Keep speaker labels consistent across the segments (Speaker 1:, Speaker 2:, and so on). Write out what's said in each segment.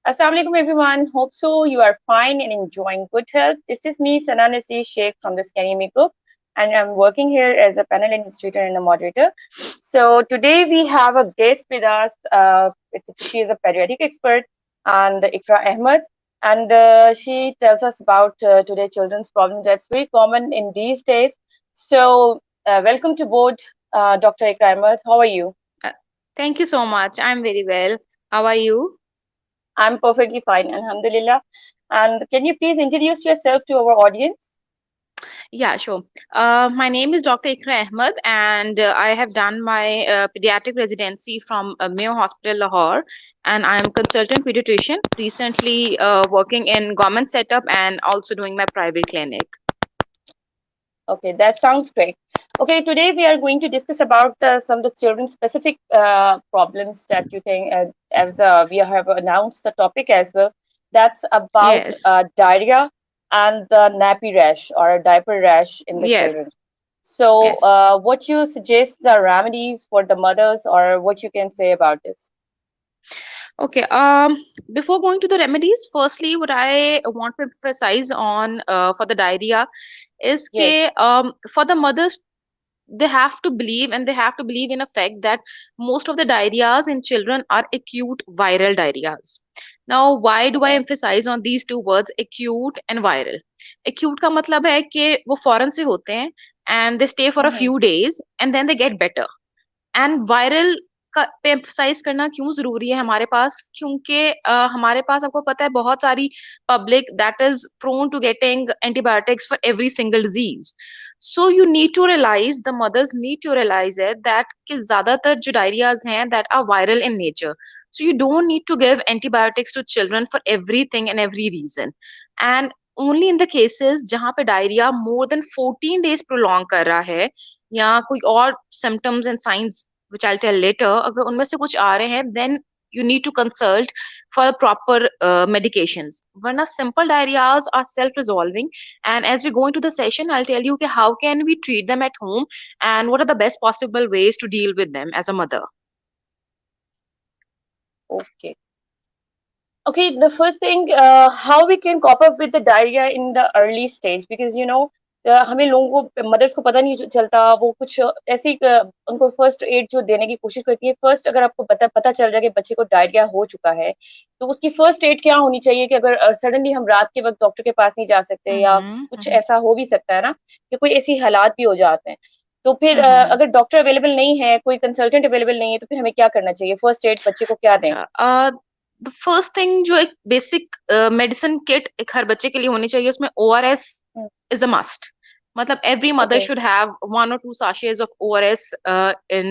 Speaker 1: Assalamu alaikum everyone. Hope so you are fine and enjoying good health. This is me, Sana Nasir Sheikh from the Scanemy Group, and I'm working here as a panel administrator and a moderator. So today we have a guest with us. She is a pediatric expert, and Ikra Ahmed, and she tells us about today children's problems that's very common in these days. So welcome to board, Dr. Ikra Ahmed. How are you?
Speaker 2: Uh, Thank you so much. I'm very well. How are you?
Speaker 1: I'm perfectly fine, Alhamdulillah. And can you please introduce yourself to our audience?
Speaker 2: Yeah, sure. My name is Dr. Ikra Ahmed, and I have done my pediatric residency from Mayo Hospital, Lahore, and I am consultant pediatrician. Recently, working in government setup and also doing my private clinic.
Speaker 1: Okay, that sounds great. Okay, today we are going to discuss about some of the children specific problems that you think, as we have announced the topic as well. That's about
Speaker 2: Yes,
Speaker 1: diarrhea and the nappy rash or a diaper rash in the
Speaker 2: yes,
Speaker 1: children. So,
Speaker 2: yes.
Speaker 1: what you suggest the remedies for the mothers, or what you can say about this?
Speaker 2: Okay. Before going to the remedies, firstly, what I want to emphasize on for the diarrhea is
Speaker 1: Yes.
Speaker 2: for the mothers, they have to believe, and they have to believe in a fact that most of the diarrheas in children are acute viral diarrheas. Now, why do I
Speaker 1: Okay.
Speaker 2: emphasize on these two words, acute and viral? Acute का मतलब है कि वो फौरन से होते हैं and they stay for a
Speaker 1: Mm-hmm.
Speaker 2: few days and then they get better. And viral का पे एम्फसाइज करना क्यों जरूरी है हमारे पास, क्योंकि हमारे पास आपको पता है बहुत सारी public that is prone to getting antibiotics for every single disease. So you need to realize, the mothers need to realize it that कि ज्यादातर जो डायरियाज हैं that are viral in nature. So you don't need to give antibiotics to children for everything and every reason. And only in the cases जहां पे diarrhoea more than 14 days prolong कर रहा है या कोई और symptoms and science which I'll tell later, अगर उनमें से कुछ आ रहे हैं then you need to consult for proper medications. वरना simple diarrheas are self-resolving, and as we go into the session I'll tell you कि how can we treat them at home and what are the best possible ways to deal with them as a mother.
Speaker 1: Okay. Okay, the first thing, how we can cope up with the diarrhea in the early stage, because हमें लोगों को mother's को पता नहीं चलता, वो कुछ ऐसी उनको फर्स्ट एड जो देने की कोशिश करती है. फर्स्ट अगर आपको पता पता चल जाए कि बच्चे को डायरिया हो चुका है, तो उसकी फर्स्ट एड क्या होनी चाहिए कि अगर सडनली हम रात के वक्त डॉक्टर के पास नहीं जा सकते, या
Speaker 2: Mm-hmm,
Speaker 1: कुछ
Speaker 2: mm-hmm,
Speaker 1: ऐसा हो भी सकता है ना कि कोई ऐसी हालात भी हो जाते हैं, तो फिर
Speaker 2: mm-hmm.
Speaker 1: अगर डॉक्टर अवेलेबल नहीं है, कोई कंसल्टेंट अवेलेबल नहीं है, तो फिर हमें क्या करना चाहिए? फर्स्ट एड बच्चे को क्या दें?
Speaker 2: अच्छा, द फर्स्ट थिंग जो एक बेसिक मेडिसिन किट एक हर बच्चे के लिए होनी चाहिए, उसमें ओआरएस इज अ मस्ट. मतलब every mother
Speaker 1: okay.
Speaker 2: should have 1 or 2 sachets of ORS in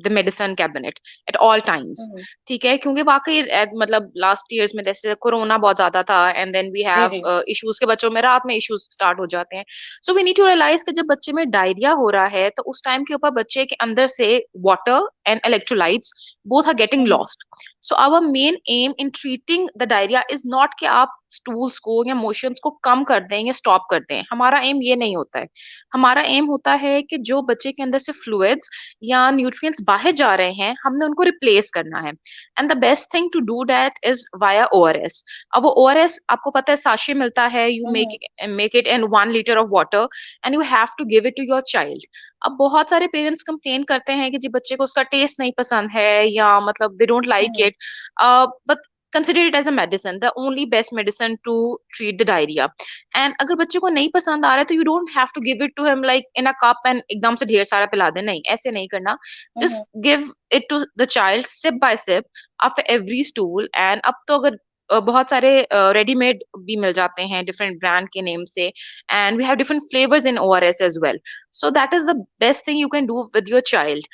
Speaker 2: the medicine cabinet at all times. ठीक है, क्योंकि वाकई मतलब लास्ट ईयर्स में जैसे कोरोना बहुत ज्यादा था एंड देन वी
Speaker 1: जी,
Speaker 2: हैव
Speaker 1: जी.
Speaker 2: इश्यूज के बच्चों में रात में इश्यूज स्टार्ट हो जाते हैं. So we need to realize कि जब बच्चे में डायरिया हो रहा है तो उस टाइम के ऊपर बच्चे के अंदर से water and electrolytes both are getting lost. So our main aim in treating the diarrhea is not कि आप स्टूल्स को या मोशंस को कम कर दें या स्टॉप कर दें. हमारा एम ये नहीं होता है. हमारा एम होता है कि जो बच्चे के अंदर से फ्लूइड्स या न्यूट्रिएंट्स बाहर जा रहे हैं हमने उनको रिप्लेस करना है. And the best thing to do that is via ORS. अब वो ओआरएस आपको पता है साशे मिलता है, you make it in 1 liter of water and you have to give it to your child. अब बहुत सारे पेरेंट्स कंप्लेन करते हैं कि जी बच्चे को उसका टेस्ट नहीं पसंद है या मतलब they don't like it, but consider it as a medicine, the only best medicine to treat the diarrhea. And अगर बच्चे को नहीं पसंद आ रहा है तो you don't have to give it to him like in a cup and एकदम से ढेर सारा पिला दे. नहीं, ऐसे नहीं करना. Just give it to the child sip by sip after every stool. And अब तो अगर बहुत सारे रेडीमेड भी मिल जाते हैं डिफरेंट ब्रांड के नेम से, and we have different flavours in ORS as well. So that is the best thing you can do with your child.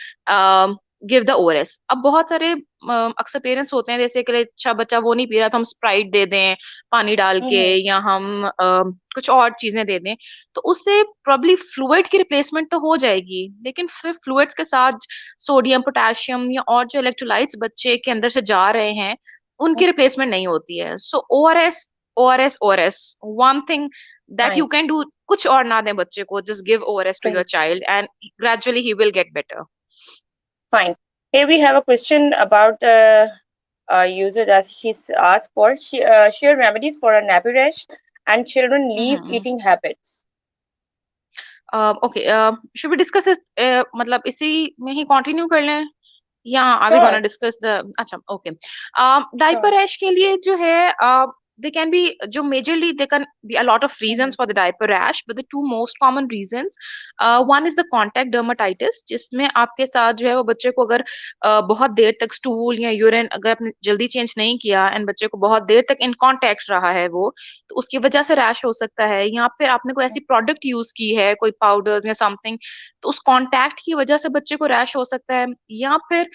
Speaker 2: Give the ORS. अब बहुत सारे अक्सर पेरेंट्स होते हैं जैसे कि अच्छा बच्चा वो नहीं पी रहा तो हम स्प्राइट दे दें पानी डाल के, या हम कुछ और चीजें दे दें. तो उससे प्रॉब्ली फ्लूइड की रिप्लेसमेंट तो हो जाएगी, लेकिन फिर फ्लूइड्स के साथ सोडियम पोटेशियम या और जो इलेक्ट्रोलाइट्स बच्चे के अंदर से जा रहे हैं उनकी रिप्लेसमेंट नहीं होती है. So ORS, ORS, ORS, one thing that you
Speaker 1: Fine.
Speaker 2: can do. कुछ और ना दें बच्चे को, just give ORS to your
Speaker 1: Fine.
Speaker 2: child and gradually he will get better.
Speaker 1: Fine. Here we have a question about user as she's asked for share remedies for a nappy rash and children leave
Speaker 2: hmm
Speaker 1: eating habits.
Speaker 2: Okay should we discuss मतलब इसी में ही continue कर लें या are we gonna
Speaker 1: Sure,
Speaker 2: discuss the अच्छा okay
Speaker 1: sure.
Speaker 2: Diaper rash के लिए जो है they can be जो majorly they can be a lot of reasons
Speaker 1: Mm-hmm.
Speaker 2: for the diaper rash but the two most common reasons one is the contact dermatitis जिसमें आपके साथ जो है वो बच्चे को अगर बहुत देर तक स्टूल या यूरिन अगर आपने जल्दी चेंज नहीं किया एंड बच्चे को बहुत देर तक इन कांटेक्ट रहा है वो तो उसकी वजह से रैश हो सकता है या फिर आपने कोई ऐसी प्रोडक्ट यूज की है कोई पाउडर्स या समथिंग तो उस कांटेक्ट की वजह से बच्चे को रैश हो सकता है या फिर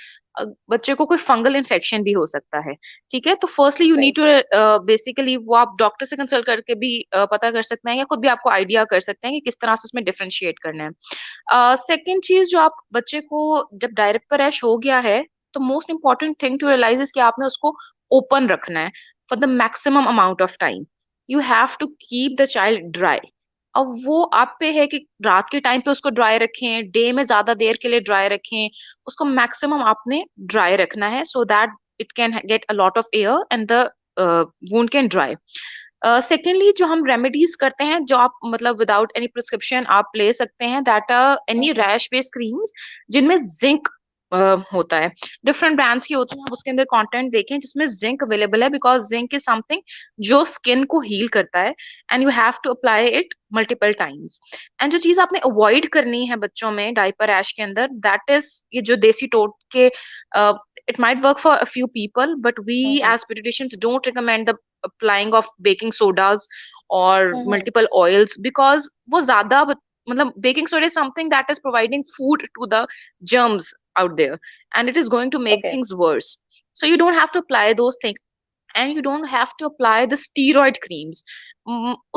Speaker 2: बच्चे को कोई फंगल इन्फेक्शन भी हो सकता है ठीक है तो firstly you need
Speaker 1: Right.
Speaker 2: To basically वो आप डॉक्टर से कंसल्ट करके भी पता कर सकते हैं या खुद भी आपको आइडिया कर सकते हैं कि किस तरह से उसमें डिफरेंशिएट करना है सेकेंड चीज जो आप बच्चे को जब डायरेक्ट रैश हो गया है तो most important thing to realize is कि आपने उसको ओपन रखना है for the maximum amount of time you have to keep the child dry अब वो आप पे है कि रात के टाइम पे उसको ड्राई रखें डे में ज्यादा देर के लिए ड्राई रखें उसको मैक्सिमम आपने ड्राई रखना है so that it can get a lot of air and the wound can dry secondly जो हम रेमेडीज करते हैं जो आप मतलब विदाउट एनी प्रिस्क्रिप्शन आप ले सकते हैं that any
Speaker 1: Mm-hmm.
Speaker 2: Rash based creams जिनमें जिंक होता है डिफरेंट ब्रांड्स की होती है आप उसके अंदर कंटेंट देखें जिसमें जिंक अवेलेबल है बिकॉज जिंक इज समथिंग जो स्किन को हील करता है and you have to apply it multiple times and जो चीज आपने अवॉइड करनी है बच्चों में डायपर रैश के अंदर दैट इज ये जो देसी टोटके it might work for a few people but we
Speaker 1: Mm-hmm.
Speaker 2: as pediatricians don't recommend the applying of baking sodas or
Speaker 1: Mm-hmm.
Speaker 2: multiple oils because वो ज्यादा मतलब baking soda is something that is providing food to the germs out there and it is going to make
Speaker 1: Okay.
Speaker 2: things worse so you don't have to apply those things and you don't have to apply the steroid creams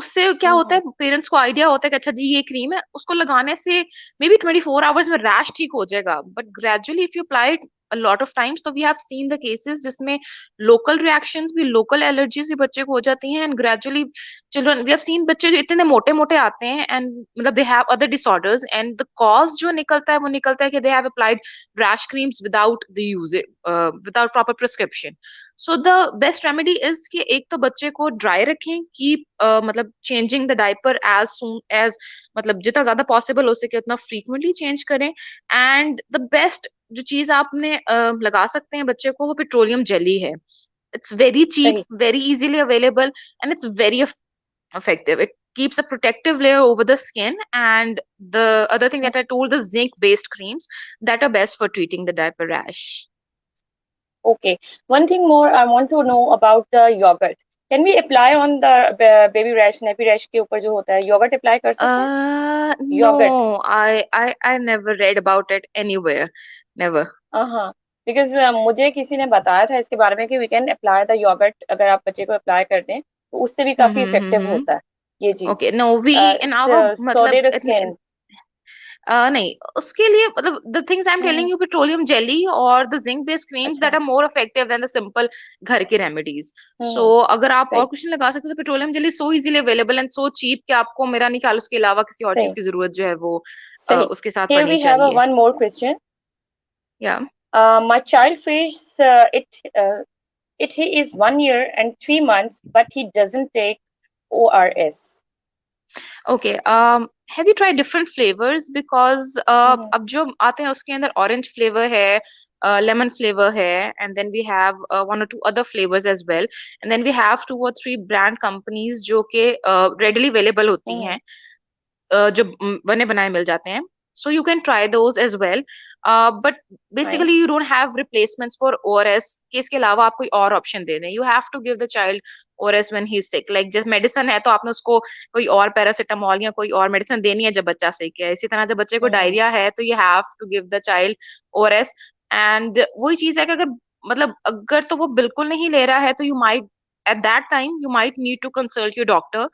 Speaker 2: उससे क्या होता
Speaker 1: Mm-hmm.
Speaker 2: है parents को idea होता है कि अच्छा जी ये क्रीम है उसको लगाने से मे बी 24 आवर्स में रैश ठीक हो जाएगा but gradually if you apply it a lot of times तो we have seen the cases जिसमें local reactions भी local allergies भी बच्चे को हो जाती हैं and gradually children we have seen बच्चे जो इतने मोटे मोटे आते हैं and मतलब they have other disorders and the cause जो निकलता है वो निकलता है कि they have applied rash creams without the use without proper prescription so the best remedy is कि एक तो बच्चे को ड्राई रखें कीप मतलब changing the diaper as soon as मतलब जितना ज्यादा पॉसिबल हो सके उतना फ्रीक्वेंटली चेंज करें एंड द बेस्ट जो चीज आपने लगा सकते हैं बच्चे को वो पेट्रोलियम जेली है it's very cheap
Speaker 1: Right.
Speaker 2: Very easily available and it's very effective it keeps a protective layer over the skin and the other thing that I told the zinc based creams that are best for treating the diaper rash.
Speaker 1: Okay. One thing more I want to know about the yogurt. Can we apply on the baby rash, nappy rash के ऊपर जो होता है yogurt apply कर सकते हैं? Yogurt.
Speaker 2: No, I never read about it anywhere. Never.
Speaker 1: हाँ. Because मुझे किसी ने बताया था इसके बारे में कि we can apply the yogurt अगर आप बच्चे को apply कर दें तो उससे भी काफी effective
Speaker 2: Mm-hmm.
Speaker 1: होता है ये चीज.
Speaker 2: Okay, no, we in
Speaker 1: It's
Speaker 2: our
Speaker 1: sooty
Speaker 2: मतलब
Speaker 1: the skin.
Speaker 2: नहीं उसके लिए मतलब the things I'm telling
Speaker 1: hmm.
Speaker 2: you petroleum jelly or the zinc based creams that
Speaker 1: अच्छा.
Speaker 2: are more effective than the simple घर के remedies. So
Speaker 1: हम्म.
Speaker 2: अगर आप और
Speaker 1: सही.
Speaker 2: कुछ नहीं लगा सकते तो petroleum jelly so easily available and so cheap कि आपको मेरा नहीं ख्याल उसके अलावा किसी और चीज
Speaker 1: सही.
Speaker 2: की जरूरत जो है वो
Speaker 1: सही.
Speaker 2: उसके साथ
Speaker 1: Here
Speaker 2: पड़नी
Speaker 1: we have a
Speaker 2: चाहिए.
Speaker 1: one more question.
Speaker 2: Yeah.
Speaker 1: My child feels he is 1 year and 3 months, but he doesn't take ORS.
Speaker 2: Okay. Have you tried different flavors? Because
Speaker 1: Mm-hmm.
Speaker 2: अब जो आते हैं उसके अंदर orange flavor है, lemon flavor है, and then we have one or two other flavors as well, and then we have two or three brand companies जो के readily available होती
Speaker 1: Mm-hmm.
Speaker 2: हैं, जो बने बनाए मिल जाते हैं. So you can try those as well. But
Speaker 1: Fine.
Speaker 2: basically you don't have replacements for ORS कि इसके अलावा आप कोई और option दे दें. You have to give the child ORS when he's sick. Like जैसे medicine है तो आपने उसको कोई और पैरासिटामोल या कोई और मेडिसिन देनी है जब बच्चा sick है. इसी तरह जब बच्चे को
Speaker 1: Mm-hmm.
Speaker 2: डायरिया है तो you have to give the child ORS. And वही चीज है कि अगर मतलब अगर तो वो बिल्कुल नहीं ले रहा है तो you might at that time you might need to consult your doctor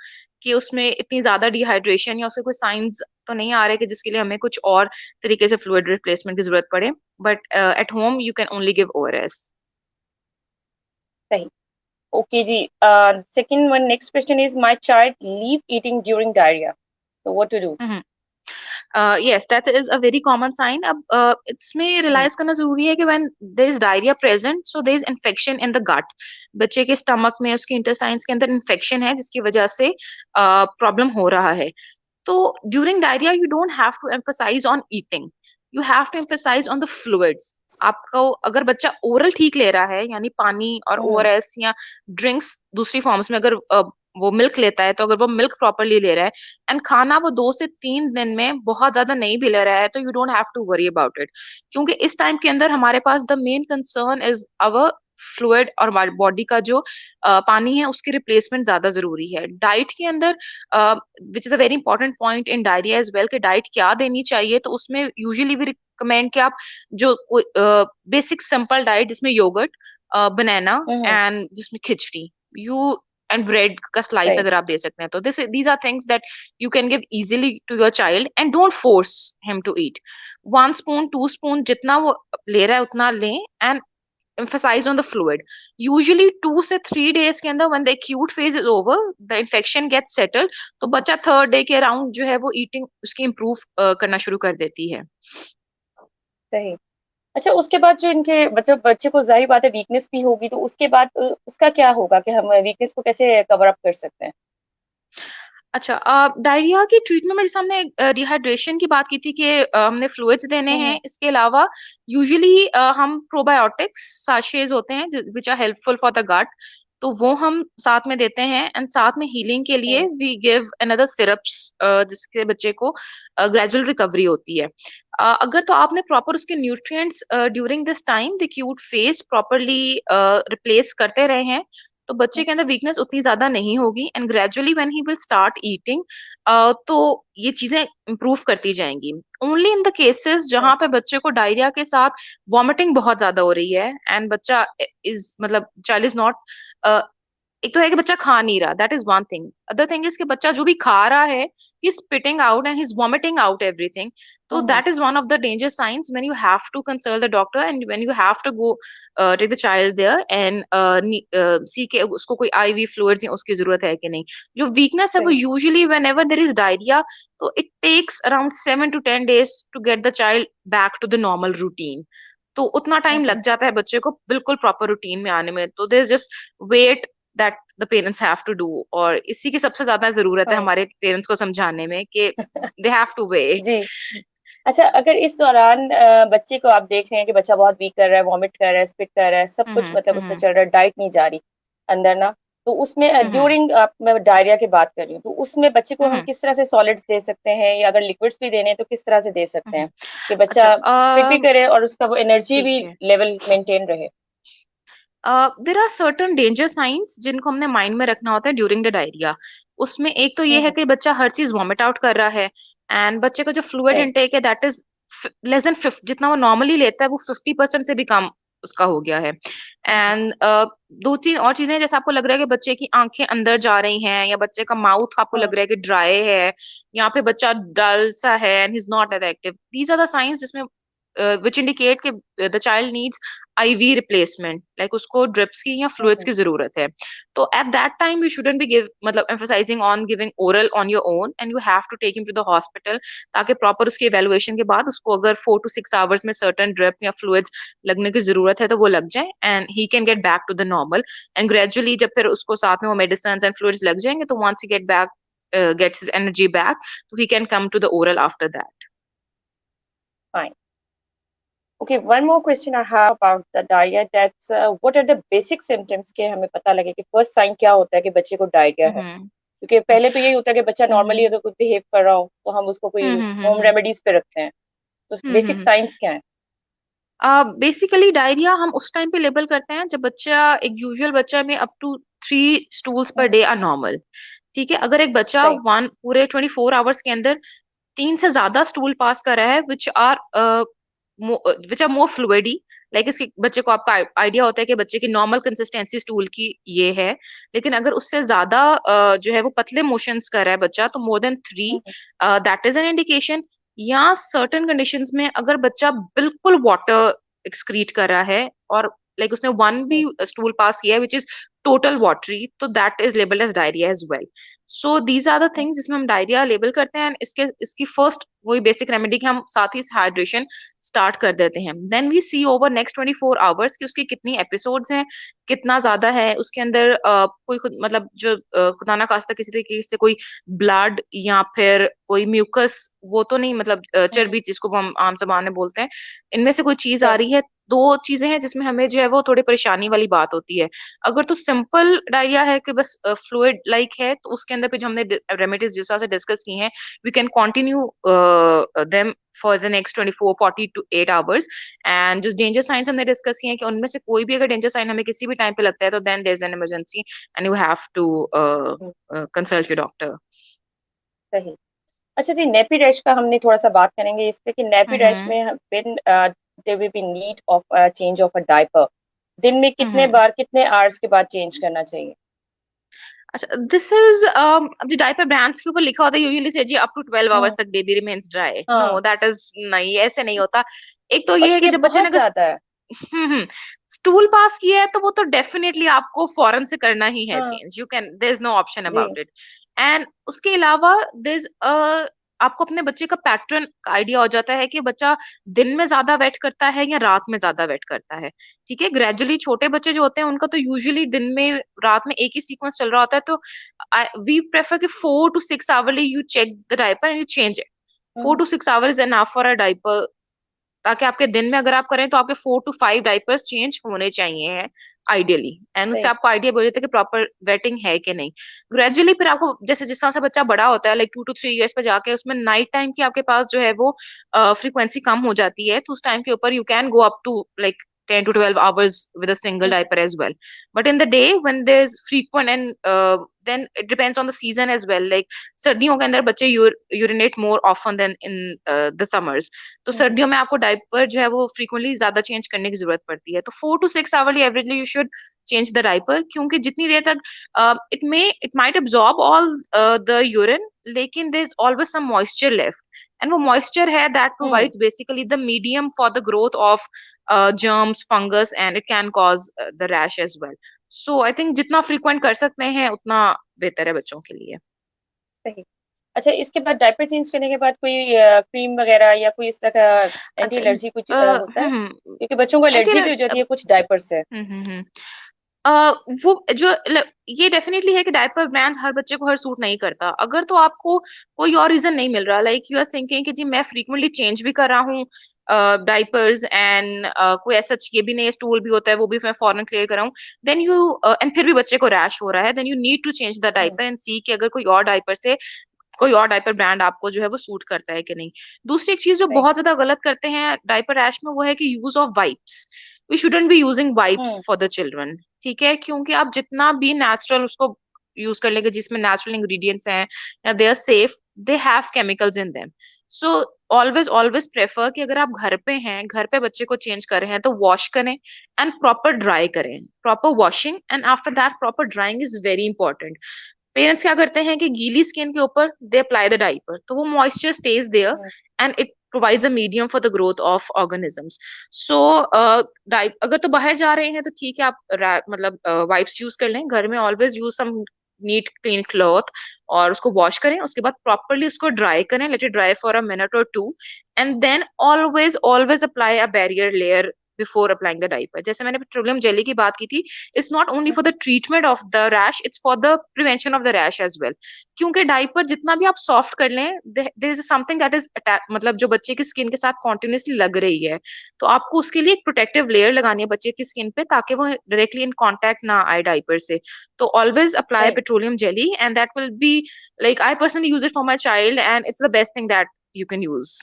Speaker 2: कि उसमें इतनी ज्यादा डिहाइड्रेशन या उसके कोई साइंस तो नहीं आ रहे कि जिसके लिए हमें कुछ और तरीके से फ्लूइड रिप्लेसमेंट की जरूरत पड़े but at home you can only give ORS.
Speaker 1: सही. Okay, ji. Second one, next question is my child leave eating during diarrhea. So what to do?
Speaker 2: Yes, that is a very common sign. अब इसमें
Speaker 1: हम्म,
Speaker 2: realise करना जरूरी है कि when there is diarrhea present, so there is infection in the gut. बच्चे के stomach में, उसके इंटेस्टाइन्स के अंदर इन्फेक्शन है जिसकी वजह से प्रॉब्लम हो रहा है. तो during diarrhoea you don't have to emphasize on eating, you have to emphasize on the fluids. आपको अगर बच्चा ओरल ठीक ले रहा है, यानी पानी और
Speaker 1: हम्म,
Speaker 2: ओआरएस या ड्रिंक्स दूसरी फॉर्म्स में, अगर वो मिल्क लेता है, तो अगर वो मिल्क प्रॉपरली ले रहा है एंड खाना वो 2 से 3 दिन में बहुत ज्यादा नहीं भी ले रहा है, तो you don't have to worry about it. क्योंकि इस टाइम के अंदर हमारे पास the main concern is our fluid, और हमारी बॉडी का जो पानी है उसकी रिप्लेसमेंट ज्यादा जरूरी है. डाइट के अंदर which is a very important point in diarrhoea as well, कि डाइट क्या देनी चाहिए. तो उसमें यूजुअली भी रिकमेंड कि आप जो बेसिक सिंपल डाइट, जिसमें योगर्ट, बनाना
Speaker 1: हम्म,
Speaker 2: एंड जिसमें खिचड़ी, यू एंड ब्रेड का स्लाइस
Speaker 1: सही,
Speaker 2: अगर आप दे सकते हैं, तो this these are things that you can give easily to your child and don't force him to eat. 1 spoon 2 spoon जितना वो ले रहा है उतना लें, and emphasize on the fluid. Usually 2 से 3 days के अंदर when the acute phase is over, the infection gets settled, तो बच्चा थर्ड डे के अराउंड जो है वो ईटिंग उसकी इम्प्रूव करना शुरू कर देती है.
Speaker 1: सही। अच्छा, उसके बाद जो इनके मतलब बच्चे को जाहिर बात है वीकनेस भी होगी, तो उसके बाद उसका क्या होगा कि हम वीकनेस को कैसे कवर अप कर सकते हैं?
Speaker 2: अच्छा, डायरिया की ट्रीटमेंट में जैसे हमने डिहाइड्रेशन की बात की थी कि हमने फ्लूइड्स देने
Speaker 1: हम्म,
Speaker 2: हैं. इसके अलावा यूजुअली हम प्रोबायोटिक्स साशेज होते हैं which are helpful for the gut, तो वो हम साथ में देते हैं. एंड साथ में हीलिंग के लिए
Speaker 1: सही।
Speaker 2: वी गिव अनदर सिरप्स, जिसके बच्चे को ग्रेजुअल रिकवरी होती है. अगर तो आपने प्रॉपर उसके nutrients during this time the acute phase properly replace करते रहे हैं, तो बच्चे के अंदर वीकनेस उतनी ज्यादा नहीं होगी. And gradually when he will start eating, तो ये चीजें इंप्रूव करती जाएंगी. ओनली इन द केसेस
Speaker 1: सही।
Speaker 2: जहां पे बच्चे को डायरिया के साथ वॉमिटिंग बहुत ज्यादा हो रही है, एंड बच्चा इज मतलब चाइल्ड इज नॉट, एक तो है कि बच्चा खा नहीं रहा, that is one thing. Other thing is कि बच्चा जो भी खा रहा है he spitting out and he is vomiting out everything. तो
Speaker 1: hmm,
Speaker 2: that is one of the danger signs when you have to consult the doctor and when you have to go take the child there and see के उसको कोई ivy fluids या उसकी जरूरत है कि नहीं. जो वीकनेस है वो
Speaker 1: सही।
Speaker 2: Usually whenever there is diarrhoea, तो it takes around 7 to 10 days to get the child back to the normal routine. तो उतना टाइम
Speaker 1: हम्म,
Speaker 2: लग जाता है बच्चे को बिल्कुल प्रॉपर रूटीन में आने में. तो there is just wait that the parents have to do, और इसी की सबसे ज्यादा जरूरत है
Speaker 1: हाँ।
Speaker 2: हमारे पेरेंट्स को समझाने में कि दे हैव टू वेट.
Speaker 1: जी। अच्छा, अगर इस दौरान बच्चे को आप देख रहे हैं कि बच्चा बहुत वीक कर रहा है, वॉमिट कर रहा है, स्पिट कर रहा है, सब कुछ
Speaker 2: हम्म.
Speaker 1: मतलब उसमें
Speaker 2: हम्म.
Speaker 1: चल रहा है, डाइट नहीं जा रही अंदर ना, तो उसमें
Speaker 2: हम्म.
Speaker 1: ड्यूरिंग आप मैं डायरिया की बात कर रही हूँ, तो उसमें बच्चे को हम
Speaker 2: हम्म.
Speaker 1: किस तरह से सॉलिड्स दे सकते हैं, या अगर लिक्विड्स भी देने हैं तो किस तरह से दे सकते
Speaker 2: हम्म.
Speaker 1: हैं कि
Speaker 2: अच्छा,
Speaker 1: बच्चा स्पिट भी करे और उसका वो एनर्जी
Speaker 2: ठीक
Speaker 1: भी
Speaker 2: है.
Speaker 1: लेवल मेंटेन रहे?
Speaker 2: There are certain danger signs जिनको हमने माइंड में रखना होता है ड्यूरिंग द डायरिया. उसमें एक तो ये है
Speaker 1: हम्म,
Speaker 2: कि बच्चा हर चीज वॉमिट आउट कर रहा है, एंड बच्चे का जो फ्लूइड
Speaker 1: सही।
Speaker 2: इनटेक है दैट इज लेस देन 50, जितना वो नॉर्मली लेता है वो 50% से भी कम उसका हो गया है.
Speaker 1: हम्म,
Speaker 2: एंड 2 3 और चीजें, जैसे आपको लग रहा है कि बच्चे की आंखें अंदर जा रही हैं, या बच्चे का माउथ आपको
Speaker 1: हम्म,
Speaker 2: लग रहा है कि ड्राई है, यहाँ पे बच्चा डल सा है and he is not as active. These are the signs जिसमें विच इंडिकेट कि the child needs IV replacement, like उसको ड्रिप्स की या फ्लूइड्स
Speaker 1: हम्म,
Speaker 2: की जरूरत है. तो at that time you shouldn't be give मतलब emphasising on giving oral on your own, and you have to take him to the hospital, ताकि proper उसकी इवेलुएशन के बाद उसको अगर 4 to 6 आवर्स में सर्टन ड्रिप या फ्लूइड्स लगने की जरूरत है तो वो लग जाए, and he can get back to the normal. And gradually जब फिर उसको साथ में वो मेडिसिन एंड फ्लूइड्स लग जाएंगे, तो once he get back gets his energy back, so he can come to the oral after that.
Speaker 1: Fine. Okay, one more question I have about the diarrhea. That's what are the basic symptoms के हमें पता लगे कि first sign क्या होता है कि बच्चे को डायरिया है?
Speaker 2: Mm-hmm.
Speaker 1: क्योंकि पहले तो यही होता है कि बच्चा नॉर्मली
Speaker 2: Mm-hmm.
Speaker 1: अगर कुछ बिहेव कर रहा हो तो हम उसको कोई होम
Speaker 2: Mm-hmm.
Speaker 1: रेमेडीज पे रखते हैं, तो बेसिक
Speaker 2: Mm-hmm.
Speaker 1: साइंस क्या है?
Speaker 2: बेसिकली डायरिया हम उस टाइम पे लेबल करते हैं जब बच्चा, एक यूजुअल बच्चा में अप टू 3 स्टूल्स पर
Speaker 1: हम्म,
Speaker 2: डे आर नॉर्मल. ठीक है, अगर एक बच्चा
Speaker 1: सही।
Speaker 2: वन पूरे 24 आवर्स के अंदर 3 से ज्यादा स्टूल पास कर रहा है विच आर मोर फ्लूइडी, लाइक इसके बच्चे को आपका आइडिया होता है कि बच्चे की नॉर्मल कंसिस्टेंसी स्टूल की ये है, लेकिन अगर उससे ज्यादा जो है वो पतले मोशंस कर रहा है बच्चा, तो more than 3,
Speaker 1: hmm,
Speaker 2: that is an indication. या सर्टन कंडीशंस में अगर बच्चा बिल्कुल वाटर एक्सक्रीट कर रहा है और लाइक उसने वन भी स्टूल पास किया है विच इज टोटल वाटरी, तो that is labelled as diarrhoea as well. So these are the things जिसमें हम डायरिया लेबल करते हैं. एंड इसकी फर्स्ट वही बेसिक रेमेडी कि हम साथ ही हाइड्रेशन स्टार्ट कर देते हैं. Then we see over next 24 hours कि उसकी कितनी एपिसोड्स हैं, कितना ज्यादा है उसके अंदर कोई मतलब जो खुदा ना खास्ता किसी तरीके से कोई ब्लड या फिर कोई म्यूकस, वो तो नहीं, मतलब चर्बी जिसको हम आम जबान में बोलते हैं, इनमें से कोई चीज आ रही है. दो चीजें हैं जिसमें हमें जो है वो थोड़ी परेशानी वाली बात होती है. अगर तो सिंपल डायरिया है कि बस फ्लूइड लाइक है, तो उसके अंदर पे जो हमने रेमेडीज जिस तरह से डिस्कस की हैं, we can continue them for the next 24 48 hours. And जो डेंजर साइंस हमने डिस्कस किए हैं कि उनमें से कोई भी अगर डेंजर साइन हमें किसी भी टाइम पे लगता है, तो then there is an emergency and you have to consult your doctor.
Speaker 1: सही. अच्छा जी, नेपी रैश का हमने थोड़ा सा बात करेंगे इस पे कि नेपी रैश
Speaker 2: हम्म.
Speaker 1: में when there will be need of change of a diaper, दिन में कितने
Speaker 2: हम्म.
Speaker 1: बार कितने आवर्स के बाद चेंज करना चाहिए?
Speaker 2: अच्छा, दिस इज अब जो डायपर ब्रांड्स के ऊपर लिखा होता है यूजुअली से जी अप टू 12 आवर्स
Speaker 1: हम्म.
Speaker 2: तक बेबी रिमेन्स ड्राई. नो,
Speaker 1: हाँ.
Speaker 2: दैट इज नहीं, ऐसे नहीं होता. एक तो ये है
Speaker 1: बट
Speaker 2: कि
Speaker 1: ये
Speaker 2: जब बच्चे ने
Speaker 1: बहुत
Speaker 2: अगर
Speaker 1: ज्यादा है.
Speaker 2: स्टूल पास किया है तो वो तो डेफिनेटली आपको फौरन से करना ही है
Speaker 1: हाँ.
Speaker 2: Change. You can, there is no option
Speaker 1: जी.
Speaker 2: About it. एंड उसके अलावा देयर इज आपको अपने बच्चे का पैटर्न का आइडिया हो जाता है कि बच्चा दिन में ज्यादा वेट करता है या रात में ज्यादा वेट करता है. ठीक है, ग्रेजुअली छोटे बच्चे जो होते हैं उनका तो यूजुअली दिन में रात में एक ही सीक्वेंस चल रहा होता है. तो वी प्रेफर कि 4 to 6 hourly you check the diaper and you change it. Four
Speaker 1: hmm.
Speaker 2: To six hour is enough for a diaper, ताकि आपके दिन में अगर आप करें तो आपके 4 to 5 डाइपर्स चेंज होने चाहिए हैं आइडियली. एंड उससे
Speaker 1: सही.
Speaker 2: आपको आइडिया बोल जाता है कि प्रॉपर वेटिंग है कि नहीं. ग्रेजुअली फिर आपको जैसे जिस तरह से बच्चा बड़ा होता है, लाइक 2 to 3 इयर्स पे जाके उसमें नाइट टाइम की आपके पास जो है वो फ्रीक्वेंसी कम हो जाती है, तो उस टाइम के ऊपर you can go up to like 10 to 12 hours with a single
Speaker 1: hmm.
Speaker 2: diaper as well. But in the day when there's frequent and then it depends on the season as well. Like सर्दियों के अंदर बच्चे urinate more often than in the summers. तो
Speaker 1: हम्म.
Speaker 2: सर्दियों में आपको diaper जो है वो फ्रीक्वेंटली ज्यादा चेंज करने की जरूरत पड़ती है. तो 4 to 6 hourly averagely you should change the diaper, क्योंकि जितनी देर तक it might absorb all the urine, लेकिन there is always some moisture left. And वो मॉइस्चर है that
Speaker 1: hmm.
Speaker 2: Provides basically the medium for the growth of germs, fungus, and it can cause the rash as well. So I think जितना frequent कर सकते हैं उतना बेहतर है बच्चों के लिए.
Speaker 1: सही. अच्छा, इसके बाद डायपर चेंज करने के बाद कोई क्रीम वगैरह या कोई इस तरह का एंटी
Speaker 2: अच्छा.
Speaker 1: एलर्जी कुछ होता है?
Speaker 2: हम्म.
Speaker 1: क्योंकि बच्चों को
Speaker 2: एंटी
Speaker 1: एलर्जी भी हो जाती है कुछ डायपर से.
Speaker 2: हम्म. वो जो ये डेफिनेटली है कि डायपर ब्रांड हर बच्चे को हर सूट नहीं करता. अगर तो आपको कोई और रीजन नहीं मिल रहा, लाइक यू आर थिंकिंग कि जी मैं फ्रीक्वेंटली चेंज भी कर रहा हूँ डायपर्स एंड कोई ऐसा ये भी नहीं, स्टूल भी होता है वो भी मैं फॉरन क्लियर कर रहा हूँ, देन यू एंड फिर भी बच्चे को रैश हो रहा है, then you need to change the
Speaker 1: hmm.
Speaker 2: Diaper and see कि अगर कोई और डायपर ब्रांड आपको जो है वो सूट करता है कि नहीं. दूसरी एक चीज जो
Speaker 1: सही.
Speaker 2: बहुत ज्यादा गलत करते हैं डायपर रैश में, वो है कि use of wipes. We shouldn't be using wipes
Speaker 1: hmm.
Speaker 2: For the children. ठीक है, क्योंकि आप जितना भी नेचुरल उसको यूज कर लेंगे जिसमें नेचुरल इंग्रेडिएंट्स हैं या they are safe, they have chemicals in them. So always always prefer कि अगर आप घर पे हैं, घर पे बच्चे को चेंज कर रहे हैं, तो वॉश करें एंड प्रॉपर ड्राई करें. Proper washing and after that proper drawing is very important. Parents क्या करते हैं कि गीली स्किन के ऊपर दे अप्लाई द डाइपर, तो वो moisture stays there
Speaker 1: hmm.
Speaker 2: And it provides a medium for the growth of organisms. So अगर तो बाहर जा रहे हैं तो ठीक है, आप मतलब वाइप्स यूज कर लें. घर में always use some neat clean cloth और उसको वॉश करें. उसके बाद प्रॉपरली उसको ड्राई करें, let it dry for a minute और two, and then always always apply a barrier layer before applying the diaper. जैसे मैंने पेट्रोलियम जेली की बात की थी, it's not only for the treatment of the rash, it's for the prevention of the rash as well. क्योंकि diaper जितना भी आप सॉफ्ट कर लें, there is something that is मतलब जो बच्चे की स्किन के साथ कॉन्टिन्यूसली लग रही है, तो आपको उसके लिए एक प्रोटेक्टिव लेयर लगानी है बच्चे की स्किन पे, ताकि वो डायरेक्टली इन कांटेक्ट ना आए डाइपर से. तो ऑलवेज अप्लाई
Speaker 1: सही.
Speaker 2: Petroleum jelly and that will be like I personally use it for my child and it's the best thing that you can use.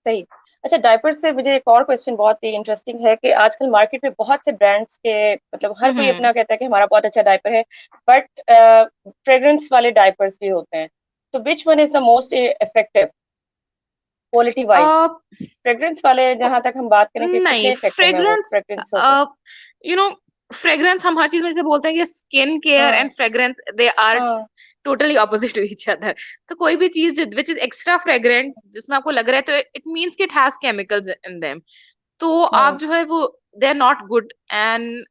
Speaker 1: सही. अच्छा, डायपर से मुझे एक और क्वेश्चन बहुत ही इंटरेस्टिंग है कि आजकल मार्केट में बहुत से ब्रांड्स के मतलब हर कोई
Speaker 2: हम्म.
Speaker 1: अपना कहता है कि हमारा बहुत अच्छा डायपर है, बट फ्रेग्रेंस वाले डायपर्स भी होते हैं. तो which one is the most effective quality wise? Fragrance वाले जहां तक हम बात करें कि
Speaker 2: नहीं,
Speaker 1: कितने इफेक्टिव है वो
Speaker 2: फ्रेग्रेंस,
Speaker 1: फ्रेग्रेंस होते?
Speaker 2: यू नो, फ्रेग्रेंस हम हर चीज में से बोलते हैं कि स्किन केयर एंड
Speaker 1: हाँ.
Speaker 2: फ्रेग्रेंस दे आर
Speaker 1: हाँ.
Speaker 2: Totally opposite to each other. तो कोई भी चीज विच इज एक्स्ट्रा फ्रेग्रेंट जिसमें आपको लग रहा है, तो इट मीन्स कि it has chemicals in them. तो आप
Speaker 1: हम्म.
Speaker 2: जो है वो they're not good. And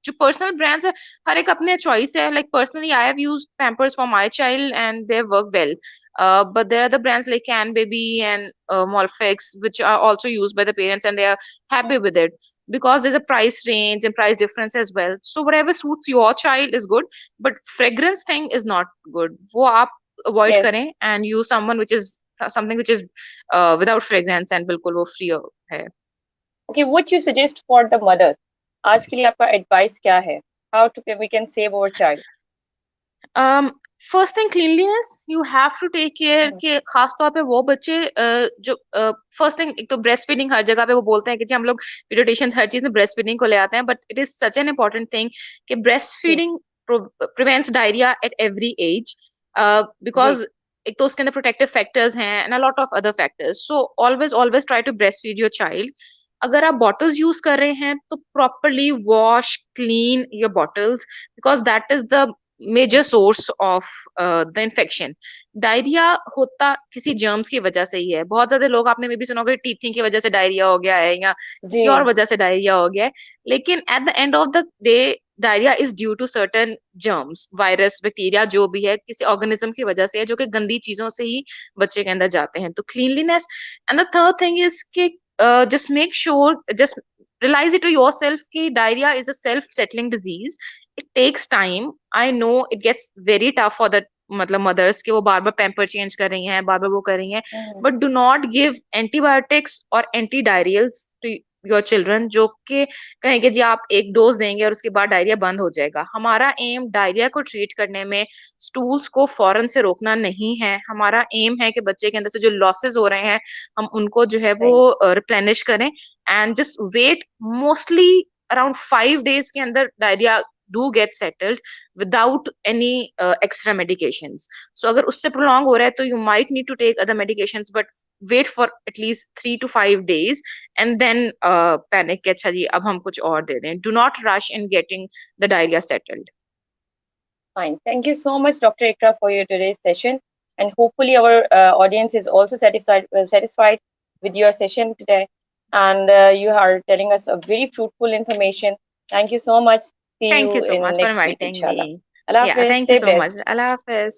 Speaker 2: जो personal brands है, हर एक अपने choice है. Like personally, I have used Pampers for my child and they work well. But there are the brands like Can Baby and Molfix, which are also used by the parents and they are happy with it because there's a price range and price difference as well. So whatever suits your child is good, but fragrance thing is not good. वो आप avoid
Speaker 1: Yes.
Speaker 2: करें and use someone which is something which is without fragrance and बिल्कुल वो free है.
Speaker 1: Okay, what you suggest for the mothers? आज के लिए आपका advice क्या है? How we can save our child?
Speaker 2: First thing cleanliness. You have to take care कि खास तौर पे वो बच्चे जो फर्स्ट थिंग, एक तो ब्रेस्ट फीडिंग हर जगह पे वो बोलते हैं कि जी हम लोग पीडियाट्रिशियंस हर चीज में ब्रेस्ट फीडिंग को ले आते हैं, but it is such an important thing कि breast feeding prevents diarrhoea at every age, because एक तो उसके अंदर प्रोटेक्टिव फैक्टर्स हैं and a lot of other factors. So always always try to breast feed your child. अगर आप bottles use कर रहे हैं तो properly wash clean your bottles, because that is the major source of the infection. Diarrhoea होता किसी germs की वजह से ही है. बहुत ज्यादा लोग आपने मे भी सुना होगा टीथिंग की वजह से डायरिया हो गया है या किसी और वजह से डायरिया हो गया है, लेकिन at the end of the day diarrhoea is due to certain germs, virus, bacteria जो भी है, किसी ऑर्गेनिज्म की वजह से है जो कि गंदी चीजों से ही बच्चे के अंदर जाते हैं. तो cleanliness. And the third thing is कि just make sure, just realize it to yourself कि diarrhea is a self-settling disease. It takes time. I know it gets very tough for the मतलब mothers कि वो बार बार pamper change कर रही हैं, बार बार वो कर रही हैं, but do not give antibiotics or antidiarrheals to your children जो कि कहेंगे जी आप एक डोज देंगे और उसके बाद डायरिया बंद हो जाएगा. हमारा एम डायरिया को ट्रीट करने में स्टूल्स को फौरन से रोकना नहीं है. हमारा एम है कि बच्चे के अंदर से जो लॉसेस हो रहे हैं हम उनको जो है वो रिप्लेनिश करें and just wait. Mostly around 5 days के अंदर diarrhoea do get settled without any extra medications. So अगर उससे prolong हो रहा है तो you might need to take other medications, but wait for at least 3 to 5 days and then panic कि अच्छा जी अब हम कुछ और दे दें. Do not rush in getting the diarrhea settled.
Speaker 1: Fine. Thank you so much, Dr. Ikra, for your today's session. And hopefully our audience is also satisfied with your session today. And you are telling us a very fruitful information. Thank you so much. See
Speaker 2: Thank you so
Speaker 1: in
Speaker 2: much for
Speaker 1: next week,
Speaker 2: inviting
Speaker 1: inshallah.
Speaker 2: me.
Speaker 1: Allah
Speaker 2: Yeah,
Speaker 1: Hafiz.
Speaker 2: thank you
Speaker 1: Stay
Speaker 2: so much.
Speaker 1: blessed.
Speaker 2: Allah Hafiz.